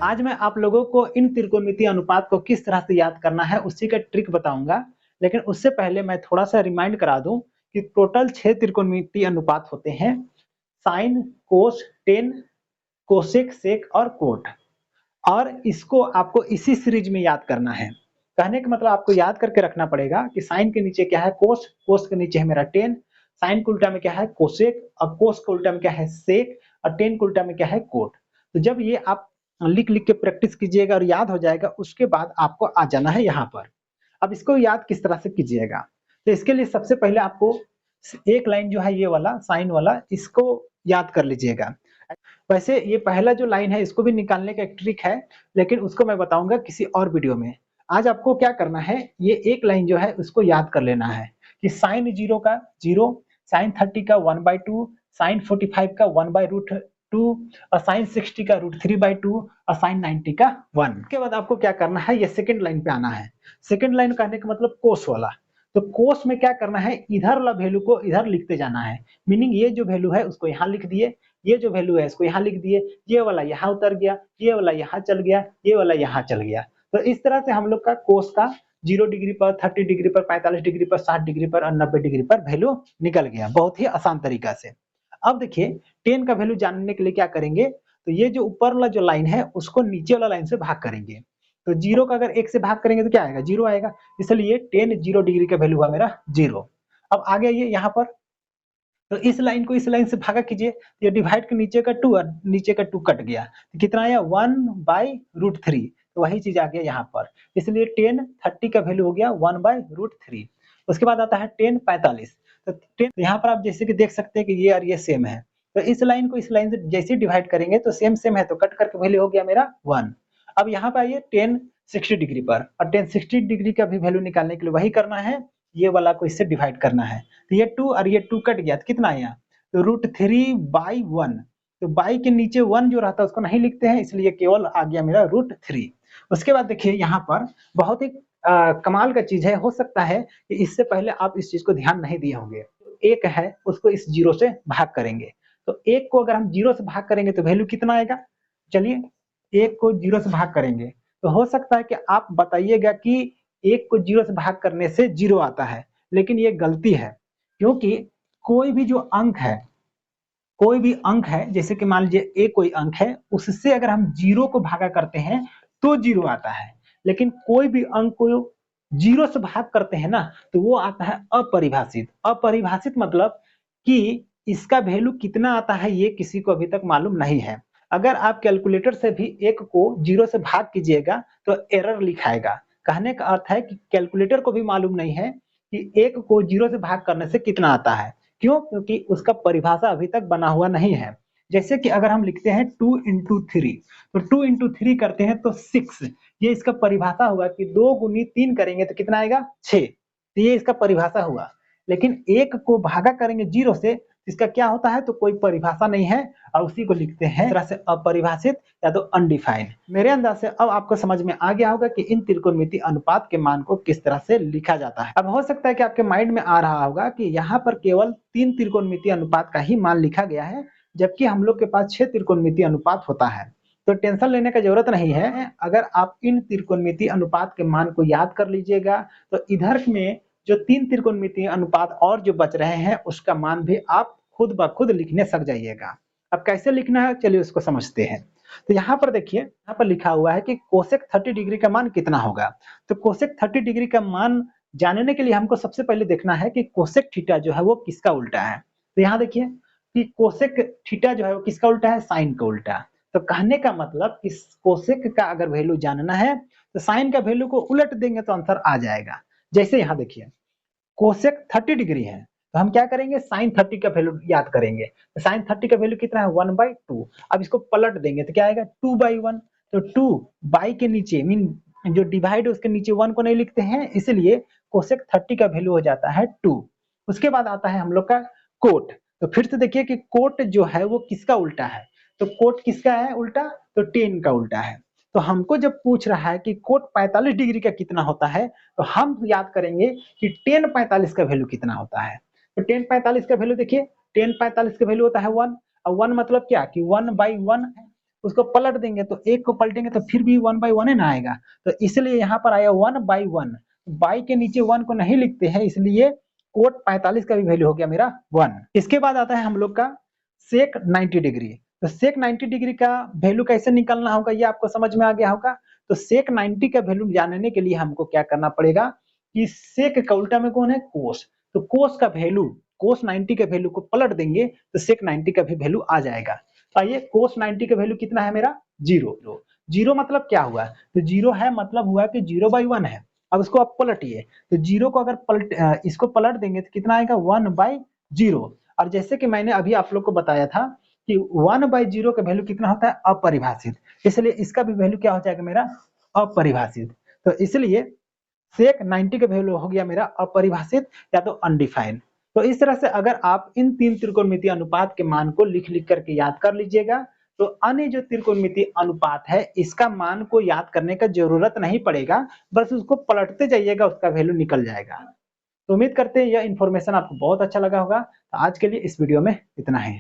आज मैं आप लोगों को इन त्रिकोणमितीय अनुपात को किस तरह से याद करना है उसी का ट्रिक बताऊंगा। लेकिन उससे पहले मैं थोड़ा सा रिमाइंड करा दूं कि टोटल 6 त्रिकोणमितीय अनुपात होते हैं। साइन, कोस, टेन, कोसेक, सेक और कोट। और इसको आपको इसी सीरीज में याद करना है। कहने का मतलब आपको याद करके रखना पड़ेगा कि साइन के नीचे क्या है कोस, कोस के नीचे है मेरा टेन, साइन के उल्टा में क्या है कोसेक और कोस के उल्टा में क्या है सेक और टेन के उल्टा में क्या है कोट। तो जब ये आप लिख लिख के प्रैक्टिस कीजिएगा और याद हो जाएगा, उसके बाद आपको आ जाना है यहाँ पर। अब इसको याद किस तरह से कीजिएगा, तो इसके लिए सबसे पहले आपको एक लाइन जो है ये वाला साइन वाला, इसको याद कर लीजिएगा। वैसे ये पहला जो लाइन है इसको भी निकालने का एक ट्रिक है, लेकिन उसको मैं बताऊंगा किसी और वीडियो में। आज आपको क्या करना है, ये एक लाइन जो है उसको याद कर लेना है कि साइन 0 का 0, साइन 30 का 1/2, साइन 45 का 1/√2 और साइन 60 का √3/2 और साइन 90 का 1। उसके बाद आपको क्या करना है, ये सेकंड लाइन पे आना है। सेकंड लाइन कहने का मतलब कोस वाला। तो कोस में क्या करना है, इधर वाला वैल्यू को इधर लिखते जाना है। मीनिंग ये जो वैल्यू है उसको यहाँ लिख दिए, ये जो वैल्यू है इसको यहाँ लिख दिए, ये वाला यहाँ उतर गया, ये वाला यहाँ चल गया, ये वाला यहाँ चल गया। तो इस तरह से हम लोग का कोस का 0 डिग्री पर, 30 डिग्री पर, 45 डिग्री पर, 60 डिग्री पर और 90 डिग्री पर वैल्यू निकल गया, बहुत ही आसान तरीका से। अब देखिए टेन का वैल्यू जानने के लिए क्या करेंगे, तो ये जो ऊपर वाला जो लाइन है उसको नीचे वाला लाइन से भाग करेंगे। तो 0 का अगर 1 से भाग करेंगे तो क्या आएगा, 0 आएगा। इसलिए टेन 0 डिग्री का वैल्यू हुआ मेरा 0। अब आगे आइए यहाँ पर, तो इस लाइन को इस लाइन से भागा कीजिए, ये डिवाइड के नीचे का 2 और नीचे का 2 कट गया, तो कितना आया 1/√3। तो वही चीज आ गया यहाँ पर। इसलिए टेन 30 का वैल्यू हो गया 1/√3। उसके बाद आता है टेन 45। तो टेन यहाँ पर आप जैसे कि देख सकते हैं कि ये और ये सेम है। तो इस लाइन को इस लाइन से जैसे डिवाइड करेंगे तो सेम सेम है, तो कट करके वैल्यू हो गया मेरा 1। अब यहाँ पर आइए टेन 60 डिग्री पर, और टेन 60 डिग्री का भी वैल्यू निकालने के लिए वही करना है, ये वाला को इससे डिवाइड करना है। तो ये 2 और ये 2 कट गया, तो कितना आया, तो √3/1। तो बाई के नीचे 1 जो रहता है उसको नहीं लिखते हैं, इसलिए केवल आ गया मेरा √3। उसके बाद देखिए यहाँ पर बहुत ही कमाल का चीज है, हो सकता है कि इससे पहले आप इस चीज को ध्यान नहीं दिए होंगे। एक है उसको इस 0 से भाग करेंगे, तो एक को अगर हम 0 से भाग करेंगे तो वैल्यू कितना आएगा, चलिए एक को 0 से भाग करेंगे, तो हो सकता है कि आप बताइएगा कि एक को 0 से भाग करने से 0 आता है, लेकिन ये गलती है। क्योंकि कोई भी जो अंक है, कोई भी अंक है, जैसे कि मान लीजिए ए कोई अंक है, उससे अगर हम 0 को भागा करते हैं तो 0 आता है। लेकिन कोई भी अंक को 0 से भाग करते हैं ना, तो वो आता है अपरिभाषित। अपरिभाषित मतलब कि इसका वैल्यू कितना आता है ये किसी को अभी तक मालूम नहीं है। अगर आप कैलकुलेटर से भी एक को 0 से भाग कीजिएगा तो एरर लिखाएगा। कहने का अर्थ है कि कैलकुलेटर को भी मालूम नहीं है कि एक को 0 से भाग करने से कितना आता है। क्यों, क्योंकि उसका परिभाषा अभी तक बना हुआ नहीं है। जैसे कि अगर हम लिखते हैं 2 इंटू 3, तो 2 इंटू 3 करते हैं तो 6, ये इसका परिभाषा हुआ कि 2 गुनी 3 करेंगे तो कितना आएगा 6। तो ये इसका परिभाषा हुआ। लेकिन एक को भागा करेंगे 0 से, इसका क्या होता है, तो कोई परिभाषा नहीं है और उसी को लिखते हैं इस तरह से अपरिभाषित या तो अनडिफाइंड। मेरे अंदाज से अब आपको समझ में आ गया होगा कि इन त्रिकोणमितीय अनुपात के मान को किस तरह से लिखा जाता है। अब हो सकता है कि आपके माइंड में आ रहा होगा कि यहाँ पर केवल 3 त्रिकोणमितीय अनुपात का ही मान लिखा गया है, जबकि हम लोग के पास 6 त्रिकोणमितीय अनुपात होता है। तो टेंशन लेने का जरूरत नहीं है। अगर आप इन त्रिकोणमितीय अनुपात के मान को याद कर लीजिएगा तो इधर में जो 3 त्रिकोणमितीय अनुपात और जो बच रहे हैं उसका मान भी आप खुद ब खुद लिखने सक जाइएगा। अब कैसे लिखना है चलिए उसको समझते हैं। तो यहाँ पर देखिए, यहाँ पर लिखा हुआ है कि कोसेक 30 डिग्री का मान कितना होगा। तो कोसेक 30 डिग्री का मान जानने के लिए हमको सबसे पहले देखना है कि कोसेक थीटा जो है वो किसका उल्टा है। तो यहाँ देखिए कि कोसेक थीटा जो है वो किसका उल्टा है, साइन का उल्टा। तो कहने का मतलब कि कोसेक का अगर वैल्यू जानना है तो साइन का वैल्यू को उलट देंगे तो आंसर आ जाएगा। जैसे यहाँ देखिए कोसेक 30 डिग्री है, तो हम क्या करेंगे साइन 30 का वैल्यू याद करेंगे। तो साइन 30 का वैल्यू कितना है 1/2। अब इसको पलट देंगे तो क्या आएगा 2/1। तो 2 बाई के नीचे मीन जो डिवाइड है उसके नीचे 1 को नहीं लिखते हैं, इसलिए कोसेक 30 का वैल्यू हो जाता है 2। उसके बाद आता है हम लोग का कोट। तो फिर से देखिए कि कोट जो है वो किसका उल्टा है। तो कोट किसका है उल्टा, तो टेन का उल्टा है। तो हमको जब पूछ रहा है कि कोट 45 डिग्री का कितना होता है, तो हम याद करेंगे कि टेन 45 का वैल्यू कितना होता है। तो टेन 45 का वैल्यू देखिए, टेन 45 का वैल्यू होता है 1। और 1 मतलब क्या कि 1/1 उसको पलट देंगे तो एक को पलटेंगे तो फिर भी 1 by 1 है ना आएगा, तो इसलिए यहाँ पर आया 1 by 1, बाई के नीचे 1 को नहीं लिखते हैं, इसलिए कोट 45 का भी वैल्यू हो गया मेरा 1। इसके बाद आता है हम लोग का सेक 90 डिग्री। तो सेक 90 डिग्री का वैल्यू कैसे निकालना होगा ये आपको समझ में आ गया होगा। तो सेक 90 का वैल्यू जानने के लिए हमको क्या करना पड़ेगा कि सेक का उल्टा में कौन है, कोस। तो कोस का वैल्यू, कोस 90 के वैल्यू को पलट देंगे तो सेक 90 का भी वैल्यू आ जाएगा। तो आइए, कोस 90 का वैल्यू कितना है मेरा, 0। जीरो मतलब क्या हुआ, तो जीरो है मतलब हुआ कि 0 by 1 है। अब इसको आप पलटिए, तो जीरो को अगर इसको पलट देंगे तो कितना आएगा, 1 by 0। और जैसे कि मैंने अभी आप लोग को बताया था कि 1 by 0 का वैल्यू कितना होता है, अपरिभाषित, इसलिए इसका भी वैल्यू क्या हो जाएगा मेरा, अपरिभाषित। तो इसलिए सेक 90 का वैल्यू हो गया मेरा अपरिभाषित या तो अनडिफाइंड। तो इस तरह से अगर आप इन 3 त्रिकोणमितीय अनुपात के मान को लिख लिख करके याद कर लीजिएगा, तो अन्य जो त्रिकोणमितीय अनुपात है इसका मान को याद करने का जरूरत नहीं पड़ेगा, बस उसको पलटते जाइएगा, उसका वैल्यू निकल जाएगा। तो उम्मीद करते हैं यह इंफॉर्मेशन आपको बहुत अच्छा लगा होगा। तो आज के लिए इस वीडियो में इतना ही।